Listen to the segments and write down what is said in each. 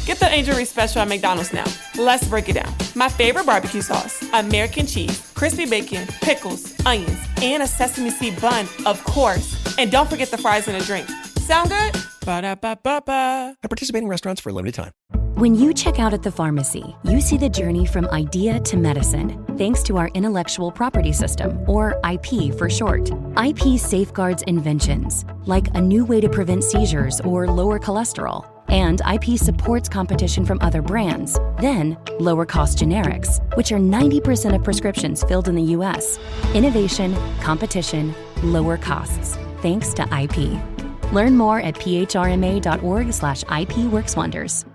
Get the Angel Reese special at McDonald's now. Let's break it down. My favorite barbecue sauce, American cheese, crispy bacon, pickles, onions, and a sesame seed bun, of course. And don't forget the fries and a drink. Sound good? Ba-da-ba-ba-ba. At participating restaurants for a limited time. When you check out at the pharmacy, you see the journey from idea to medicine, thanks to our intellectual property system, or IP for short. IP safeguards inventions, like a new way to prevent seizures or lower cholesterol. And IP supports competition from other brands. Then, lower-cost generics, which are 90% of prescriptions filled in the U.S. Innovation, competition, lower costs, thanks to IP. Learn more at phrma.org/IP Works Wonders.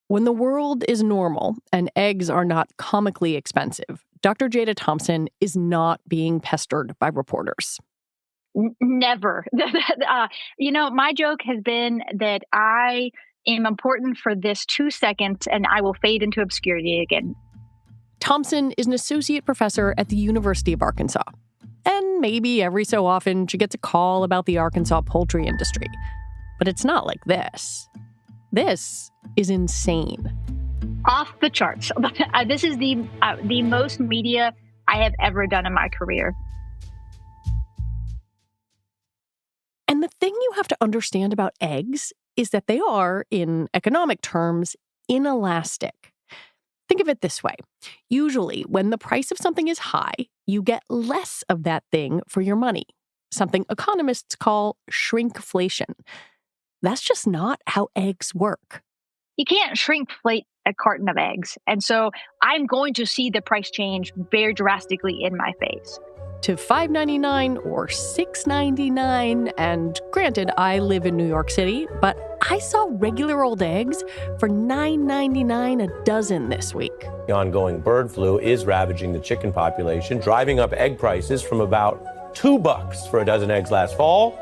When the world is normal and eggs are not comically expensive, Dr. Jada Thompson is not being pestered by reporters. Never. My joke has been that I am important for this 2 seconds and I will fade into obscurity again. Thompson is an associate professor at the University of Arkansas. And maybe every so often she gets a call about the Arkansas poultry industry. But it's not like this. This is insane. Off the charts. This is the most media I have ever done in my career. And the thing you have to understand about eggs is that they are, in economic terms, inelastic. Think of it this way. Usually, when the price of something is high, you get less of that thing for your money, something economists call shrinkflation. That's just not how eggs work. You can't shrinkflate a carton of eggs. And so I'm going to see the price change very drastically in my face. To $5.99 or $6.99, and granted, I live in New York City, but I saw regular old eggs for $9.99 a dozen this week. The ongoing bird flu is ravaging the chicken population, driving up egg prices from about $2 for a dozen eggs last fall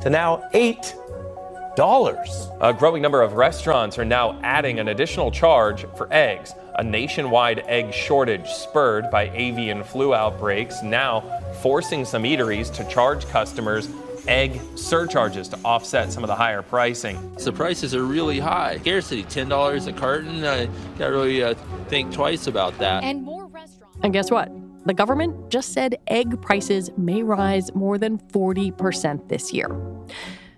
to now $8. A growing number of restaurants are now adding an additional charge for eggs. A nationwide egg shortage spurred by avian flu outbreaks, now forcing some eateries to charge customers egg surcharges to offset some of the higher pricing. The prices are really high. Scarcity, $10 a carton. I got to really think twice about that. And more restaurants. And guess what? The government just said egg prices may rise more than 40% this year.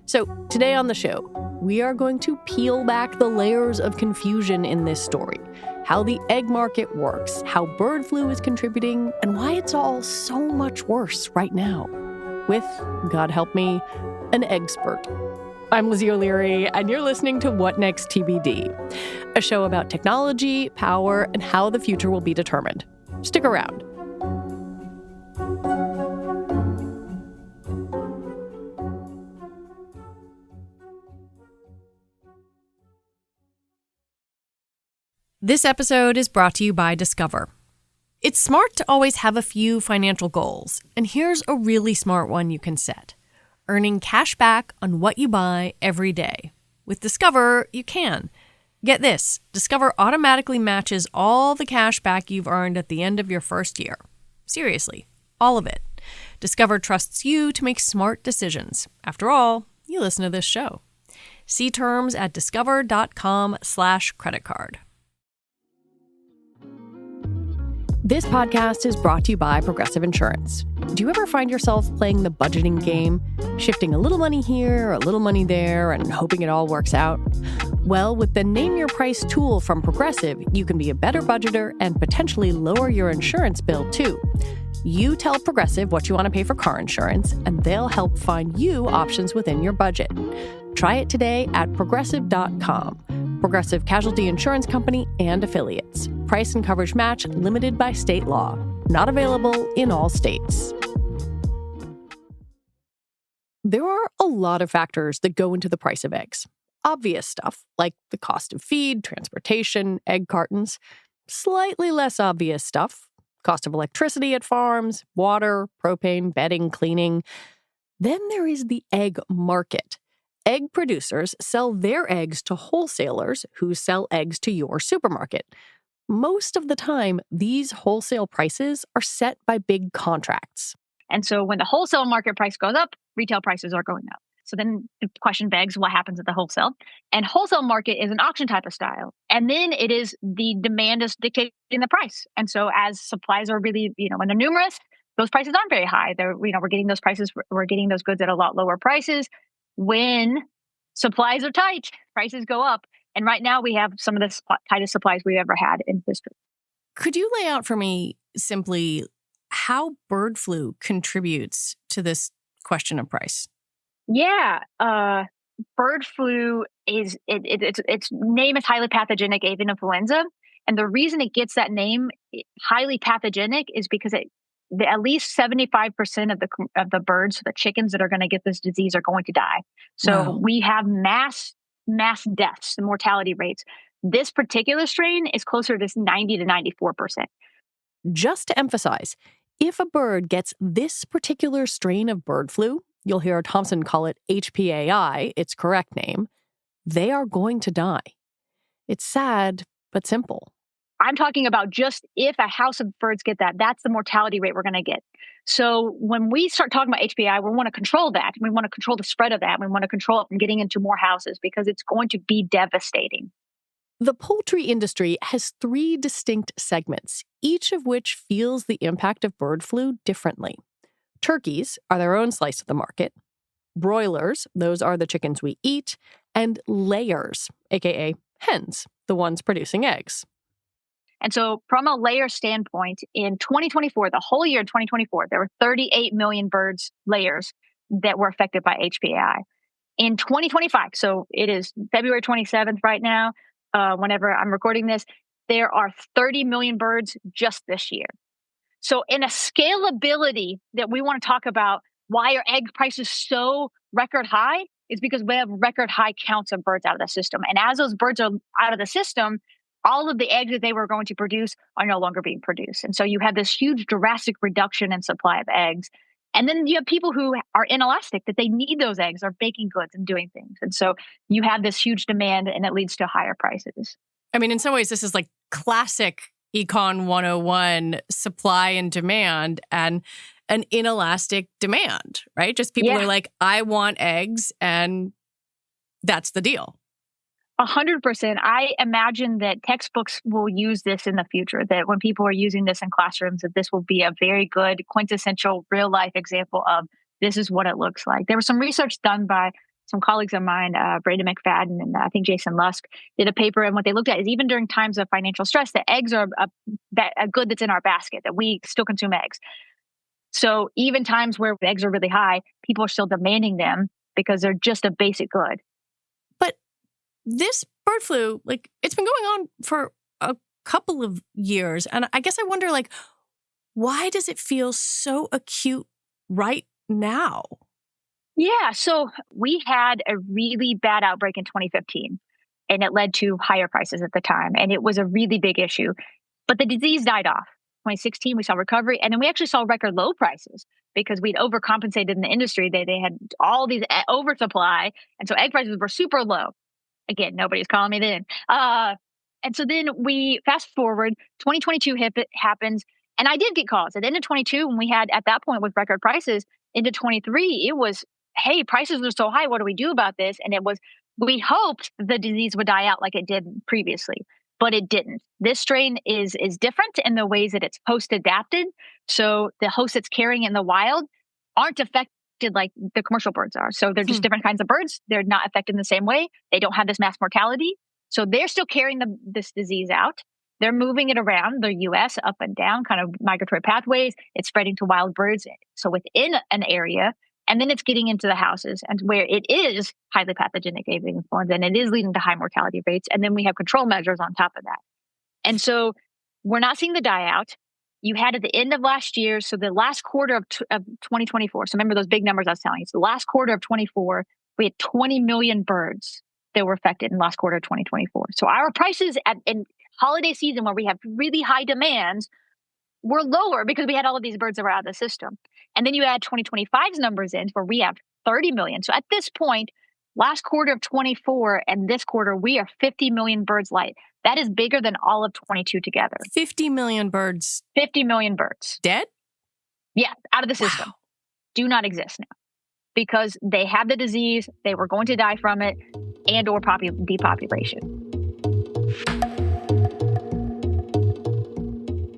So today on the show, we are going to peel back the layers of confusion in this story, how the egg market works, how bird flu is contributing, and why it's all so much worse right now. With, God help me, an eggspert. I'm Lizzie O'Leary, and you're listening to What Next TBD, a show about technology, power, and how the future will be determined. Stick around. This episode is brought to you by Discover. It's smart to always have a few financial goals, and here's a really smart one you can set. Earning cash back on what you buy every day. With Discover, you can. Get this, Discover automatically matches all the cash back you've earned at the end of your first year. Seriously, all of it. Discover trusts you to make smart decisions. After all, you listen to this show. See terms at discover.com/creditcard. This podcast is brought to you by Progressive Insurance. Do you ever find yourself playing the budgeting game, shifting a little money here, a little money there, and hoping it all works out? Well, with the Name Your Price tool from Progressive, you can be a better budgeter and potentially lower your insurance bill, too. You tell Progressive what you want to pay for car insurance, and they'll help find you options within your budget. Try it today at Progressive.com. Progressive Casualty Insurance Company and Affiliates. Price and coverage match limited by state law. Not available in all states. There are a lot of factors that go into the price of eggs. Obvious stuff, like the cost of feed, transportation, egg cartons. Slightly less obvious stuff, cost of electricity at farms, water, propane, bedding, cleaning. Then there is the egg market. Egg producers sell their eggs to wholesalers who sell eggs to your supermarket. Most of the time, these wholesale prices are set by big contracts. And so when the wholesale market price goes up, retail prices are going up. So then the question begs, what happens at the wholesale? And wholesale market is an auction type of style. And then it is the demand is dictating the price. And so as supplies are really, when they're numerous, those prices aren't very high. We're getting those prices, we're getting those goods at a lot lower prices. When supplies are tight, prices go up. And right now we have some of the tightest supplies we've ever had in history. Could you lay out for me simply how bird flu contributes to this question of price? Yeah, bird flu its name is highly pathogenic avian influenza, and the reason it gets that name, highly pathogenic, is because at least 75% of the birds, the chickens that are going to get this disease, are going to die. So we have mass deaths, the mortality rates. This particular strain is closer to 90 to 94%. Just to emphasize, if a bird gets this particular strain of bird flu, you'll hear Thompson call it HPAI, its correct name, they are going to die. It's sad, but simple. I'm talking about just if a house of birds get that's the mortality rate we're going to get. So when we start talking about HPAI, we want to control that. We want to control the spread of that. We want to control it from getting into more houses because it's going to be devastating. The poultry industry has 3 distinct segments, each of which feels the impact of bird flu differently. Turkeys are their own slice of the market. Broilers, those are the chickens we eat. And layers, aka hens, the ones producing eggs. And so from a layer standpoint, in 2024, the whole year 2024, there were 38 million birds, layers, that were affected by HPAI. In 2025, so it is February 27th right now, whenever I'm recording this, there are 30 million birds just this year. So in a scalability that we want to talk about, why are egg prices so record high is because we have record high counts of birds out of the system. And as those birds are out of the system, all of the eggs that they were going to produce are no longer being produced. And so you have this huge drastic reduction in supply of eggs. And then you have people who are inelastic, that they need those eggs, are baking goods and doing things. And so you have this huge demand and it leads to higher prices. I mean, in some ways, this is like classic Econ 101, supply and demand, and an inelastic demand, right? Just people are like, I want eggs, and that's the deal. 100%. I imagine that textbooks will use this in the future, that when people are using this in classrooms, that this will be a very good quintessential real life example of this is what it looks like. There was some research done by some colleagues of mine, Brandon McFadden and I think Jason Lusk, did a paper. And what they looked at is even during times of financial stress, that eggs are a good that's in our basket, that we still consume eggs. So even times where eggs are really high, people are still demanding them because they're just a basic good. But this bird flu, it's been going on for a couple of years. And I guess I wonder, why does it feel so acute right now? Yeah, so we had a really bad outbreak in 2015, and it led to higher prices at the time. And it was a really big issue. But the disease died off. 2016, we saw recovery. And then we actually saw record low prices because we'd overcompensated in the industry. They had all these oversupply. And so egg prices were super low. Again, nobody's calling me then. And so then we fast forward, 2022 happens. And I did get calls. At the end of 22, when we had, at that point with record prices, into 23, it was, hey, prices are so high. What do we do about this? And it was, we hoped the disease would die out like it did previously, but it didn't. This strain is different in the ways that it's host adapted. So the hosts it's carrying in the wild aren't affected like the commercial birds are. So they're just different kinds of birds. They're not affected in the same way. They don't have this mass mortality. So they're still carrying this disease out. They're moving it around the U.S. up and down, kind of migratory pathways. It's spreading to wild birds. So within an area, and then it's getting into the houses, and where it is highly pathogenic avian influenza, and it is leading to high mortality rates. And then we have control measures on top of that. And so we're not seeing the die out. You had at the end of last year, so the last quarter of 2024. So remember those big numbers I was telling you. So the last quarter of 24, we had 20 million birds that were affected in the last quarter of 2024. So our prices in holiday season, where we have really high demands, were lower because we had all of these birds that were out of the system. And then you add 2025's numbers in where we have 30 million. So at this point, last quarter of 24 and this quarter, we are 50 million birds light. That is bigger than all of 22 together. 50 million birds. 50 million birds. Dead? Yeah, out of the system. Wow. Do not exist now because they had the disease, they were going to die from it, and or depopulation.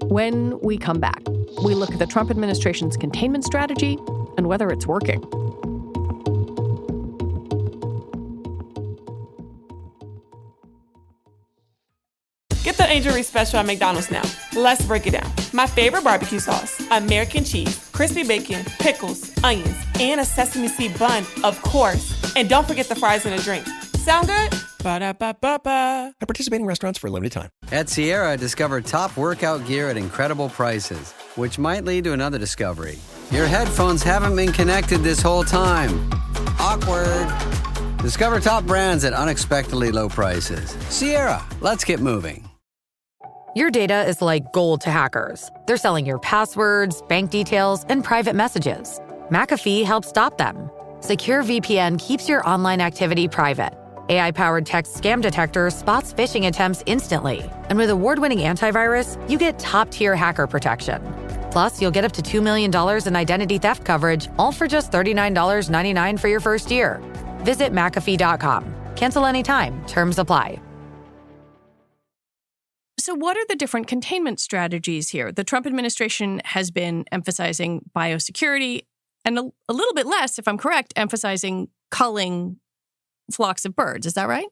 When we come back, we look at the Trump administration's containment strategy and whether it's working. Get the Angel Reese special at McDonald's now. Let's break it down. My favorite barbecue sauce, American cheese, crispy bacon, pickles, onions, and a sesame seed bun, of course. And don't forget the fries and a drink. Sound good? Ba-da-ba-ba-ba. At participating restaurants for a limited time. At Sierra, discover top workout gear at incredible prices, which might lead to another discovery. Your headphones haven't been connected this whole time. Awkward. Discover top brands at unexpectedly low prices. Sierra, let's get moving. Your data is like gold to hackers. They're selling your passwords, bank details, and private messages. McAfee helps stop them. Secure VPN keeps your online activity private. AI-powered text scam detector spots phishing attempts instantly. And with award-winning antivirus, you get top-tier hacker protection. Plus, you'll get up to $2 million in identity theft coverage, all for just $39.99 for your first year. Visit McAfee.com. Cancel anytime. Terms apply. So what are the different containment strategies here? The Trump administration has been emphasizing biosecurity and a little bit less, if I'm correct, emphasizing culling flocks of birds. Is that right?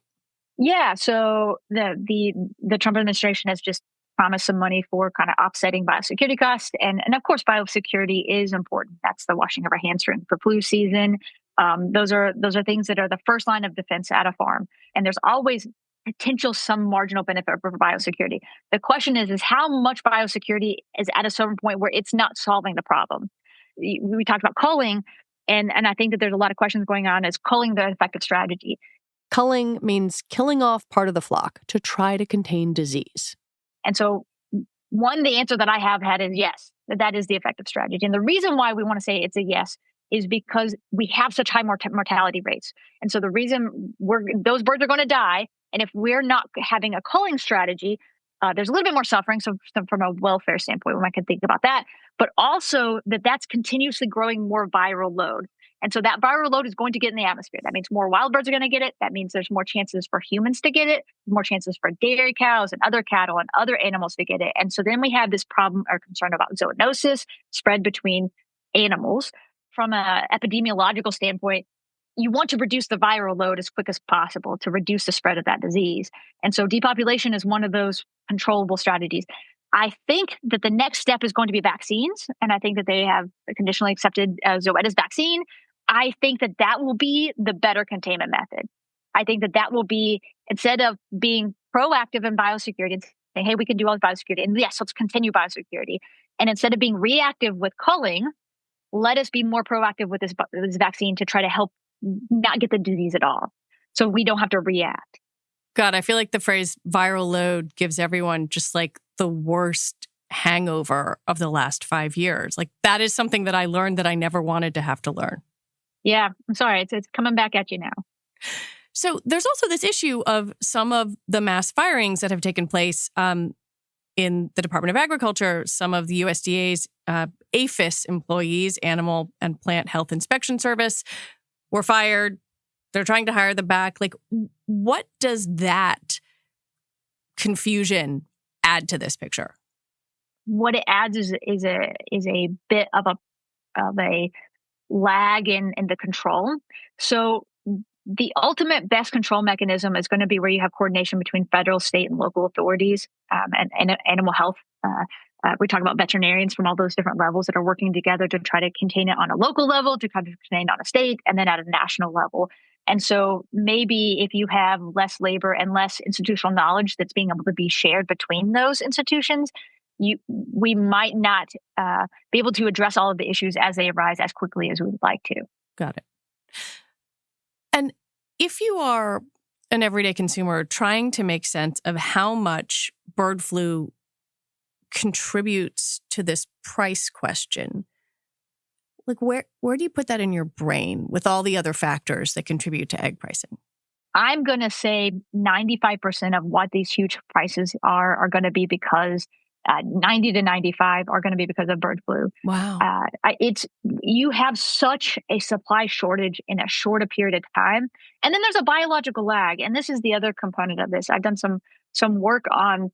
Yeah. So the Trump administration has just promised some money for kind of offsetting biosecurity costs. And of course, biosecurity is important. That's the washing of our hands for flu season. Those are things that are the first line of defense at a farm. And there's always potential some marginal benefit for biosecurity. The question is how much biosecurity is at a certain point where it's not solving the problem. We talked about culling, and I think that there's a lot of questions going on. Is culling the effective strategy? Culling means killing off part of the flock to try to contain disease. And so the answer that I have had is yes, that is the effective strategy. And the reason why we want to say it's a yes is because we have such high mortality rates. And so the reason those birds are going to die, and if we're not having a culling strategy, there's a little bit more suffering. So from a welfare standpoint, we might can think about that. But also that's continuously growing more viral load. And so that viral load is going to get in the atmosphere. That means more wild birds are going to get it. That means there's more chances for humans to get it, more chances for dairy cows and other cattle and other animals to get it. And so then we have this problem or concern about zoonosis spread between animals. From an epidemiological standpoint, you want to reduce the viral load as quick as possible to reduce the spread of that disease. And so depopulation is one of those controllable strategies. I think that the next step is going to be vaccines. And I think that they have conditionally accepted Zoetis vaccine. I think that will be the better containment method. I think that will be, instead of being proactive in biosecurity and saying, hey, we can do all biosecurity, and yes, let's continue biosecurity. And instead of being reactive with culling, let us be more proactive with this vaccine to try to help not get the disease at all. So we don't have to react. God, I feel like the phrase viral load gives everyone just like the worst hangover of the last 5 years. Like that is something that I learned that I never wanted to have to learn. Yeah, I'm sorry. It's coming back at you now. So there's also this issue of some of the mass firings that have taken place in the Department of Agriculture. Some of the USDA's APHIS employees, Animal and Plant Health Inspection Service, were fired. They're trying to hire them back. Like, what does that confusion add to this picture? What it adds is a bit of a lag in the control. So the ultimate best control mechanism is going to be where you have coordination between federal, state, and local authorities and animal health. We talk about veterinarians from all those different levels that are working together to try to contain it on a local level, to kind of contain it on a state, and then at a national level. And so maybe if you have less labor and less institutional knowledge that's being able to be shared between those institutions, we might not be able to address all of the issues as they arise as quickly as we would like to. Got it. And if you are an everyday consumer trying to make sense of how much bird flu contributes to this price question, like where do you put that in your brain with all the other factors that contribute to egg pricing? I'm going to say 95% of what these huge prices are going to be because 90 to 95 are going to be because of bird flu. Wow. You have such a supply shortage in a shorter period of time. And then there's a biological lag. And this is the other component of this. I've done some work on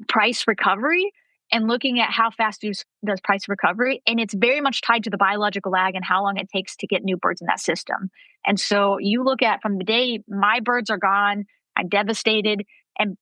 price recovery and looking at how fast does price recovery. And it's very much tied to the biological lag and how long it takes to get new birds in that system. And so you look at from the day my birds are gone, I'm devastated, and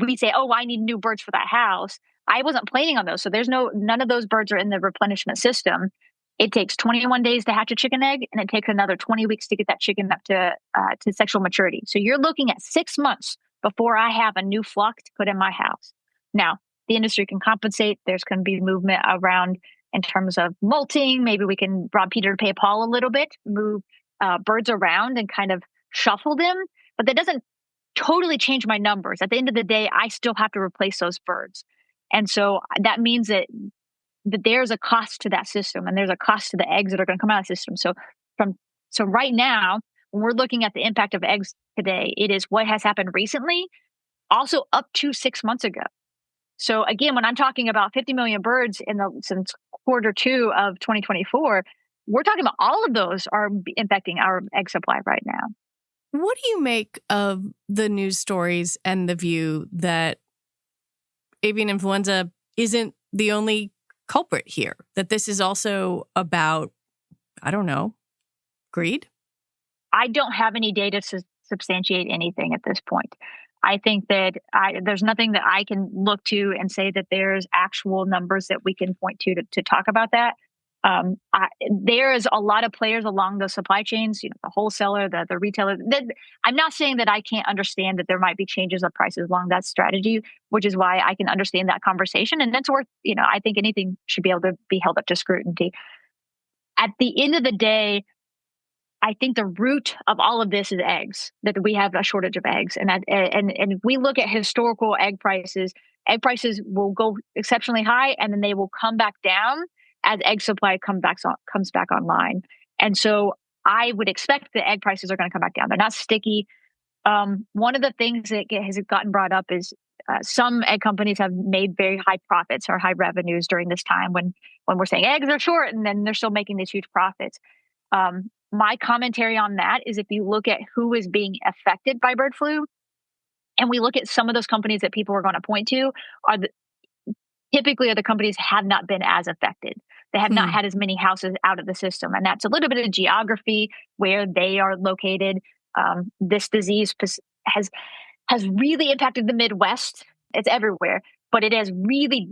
we say, oh, I need new birds for that house. I wasn't planning on those. So none of those birds are in the replenishment system. It takes 21 days to hatch a chicken egg, and it takes another 20 weeks to get that chicken up to sexual maturity. So you're looking at 6 months before I have a new flock to put in my house. Now, the industry can compensate. There's going to be movement around in terms of molting. Maybe we can rob Peter to pay Paul a little bit, move birds around and kind of shuffle them. But that doesn't totally change my numbers. At the end of the day, I still have to replace those birds. And so that means that there's a cost to that system, and there's a cost to the eggs that are going to come out of the system. So right now, when we're looking at the impact of eggs today, it is what has happened recently, also up to 6 months ago. So again, when I'm talking about 50 million birds since Q2 of 2024, we're talking about all of those are impacting our egg supply right now. What do you make of the news stories and the view that avian influenza isn't the only culprit here? That this is also about, I don't know, greed? I don't have any data to substantiate anything at this point. I think that there's nothing that I can look to and say that there's actual numbers that we can point to talk about that. There is a lot of players along the supply chains, the wholesaler, the retailer. I'm not saying that I can't understand that there might be changes of prices along that strategy, which is why I can understand that conversation. And that's worth, I think anything should be able to be held up to scrutiny. At the end of the day, I think the root of all of this is eggs, that we have a shortage of eggs. And if we look at historical egg prices will go exceptionally high, and then they will come back down as egg supply comes back online. And so I would expect the egg prices are going to come back down. They're not sticky. One of the things that has gotten brought up is some egg companies have made very high profits or high revenues during this time when we're saying eggs are short, and then they're still making these huge profits. My commentary on that is if you look at who is being affected by bird flu, and we look at some of those companies that people are going to point to, typically the companies have not been as affected. They have not had as many houses out of the system. And that's a little bit of geography where they are located. This disease has really impacted the Midwest. It's everywhere, but it has really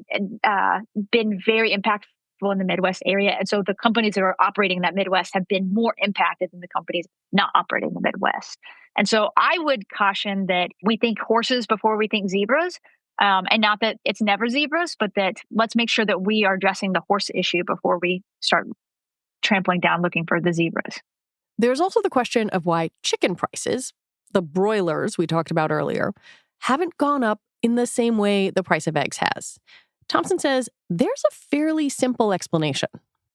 been very impactful in the Midwest area. And so the companies that are operating in that Midwest have been more impacted than the companies not operating in the Midwest. And so I would caution that we think horses before we think zebras. And not that it's never zebras, but that let's make sure that we are addressing the horse issue before we start trampling down looking for the zebras. There's also the question of why chicken prices, the broilers we talked about earlier, haven't gone up in the same way the price of eggs has. Thompson says there's a fairly simple explanation.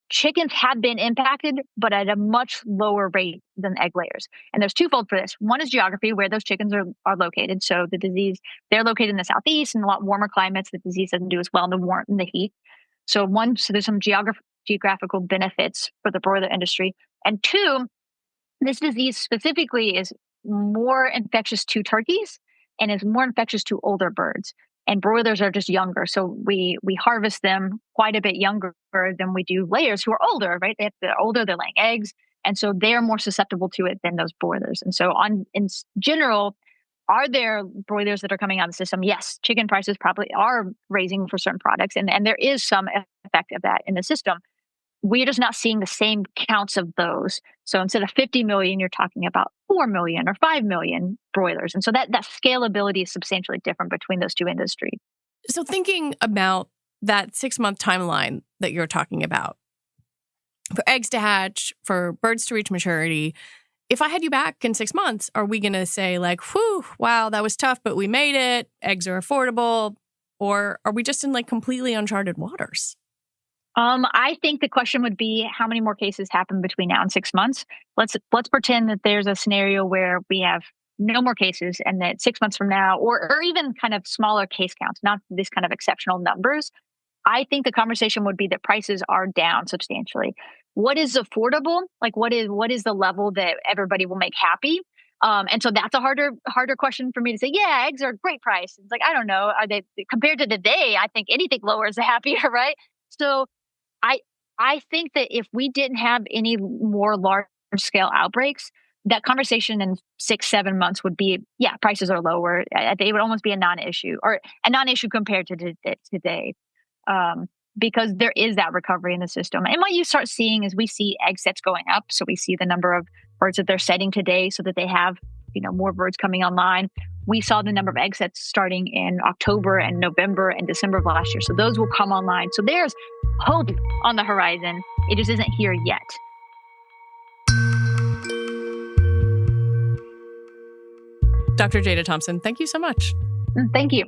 Chickens have been impacted, but at a much lower rate than egg layers. And there's twofold for this. One is geography, where those chickens are located. So the disease, they're located in the Southeast and a lot warmer climates. The disease doesn't do as well in the warmth and the heat. So there's some geographical benefits for the broiler industry. And two, this disease specifically is more infectious to turkeys and is more infectious to older birds. And broilers are just younger. So we harvest them quite a bit younger than we do layers who are older, right? They're older, they're laying eggs. And so they're more susceptible to it than those broilers. And so in general, are there broilers that are coming out of the system? Yes, chicken prices probably are raising for certain products. And there is some effect of that in the system. We're just not seeing the same counts of those. So instead of 50 million, you're talking about 4 million or 5 million broilers. And so that scalability is substantially different between those two industries. So thinking about that 6-month timeline that you're talking about, for eggs to hatch, for birds to reach maturity, if I had you back in 6 months, are we going to say like, whew, wow, that was tough, but we made it, eggs are affordable? Or are we just in like completely uncharted waters? I think the question would be how many more cases happen between now and 6 months. Let's pretend that there's a scenario where we have no more cases, and that 6 months from now, or even kind of smaller case counts, not this kind of exceptional numbers, I think the conversation would be that prices are down substantially. What is affordable? Like what is the level that everybody will make happy? And so that's a harder question for me to say, yeah, eggs are a great price. It's like, I don't know. Are they compared to today? I think anything lower is happier, right? So I think that if we didn't have any more large scale outbreaks, that conversation in 6-7 months would be, yeah, prices are lower. It would almost be a non-issue, or a non-issue compared to today. Because there is that recovery in the system. And what you start seeing is we see egg sets going up. So we see the number of birds that they're setting today so that they have, more birds coming online. We saw the number of egg sets starting in October and November and December of last year. So those will come online. So there's hope on the horizon. It just isn't here yet. Dr. Jada Thompson, thank you so much. Thank you.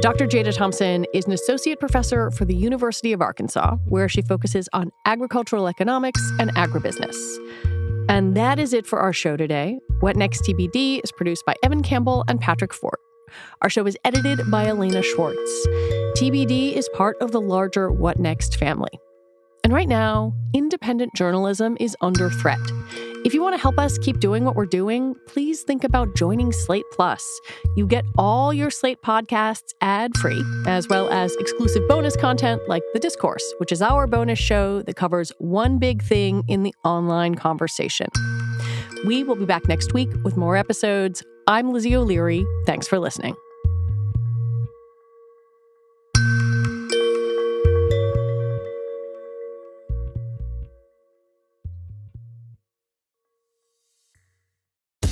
Dr. Jada Thompson is an associate professor for the University of Arkansas, where she focuses on agricultural economics and agribusiness. And that is it for our show today. What Next TBD is produced by Evan Campbell and Patrick Fort. Our show is edited by Elena Schwartz. TBD is part of the larger What Next family. And right now, independent journalism is under threat. If you want to help us keep doing what we're doing, please think about joining Slate Plus. You get all your Slate podcasts ad-free, as well as exclusive bonus content like The Discourse, which is our bonus show that covers one big thing in the online conversation. We will be back next week with more episodes. I'm Lizzie O'Leary. Thanks for listening.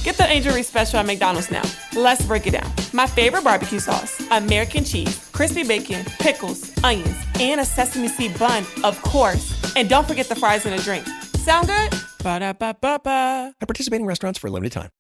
Get the Angel Reese special at McDonald's now. Let's break it down. My favorite barbecue sauce, American cheese, crispy bacon, pickles, onions, and a sesame seed bun, of course. And don't forget the fries and a drink. Sound good? Ba-da-ba-ba-ba. At participating restaurants for a limited time.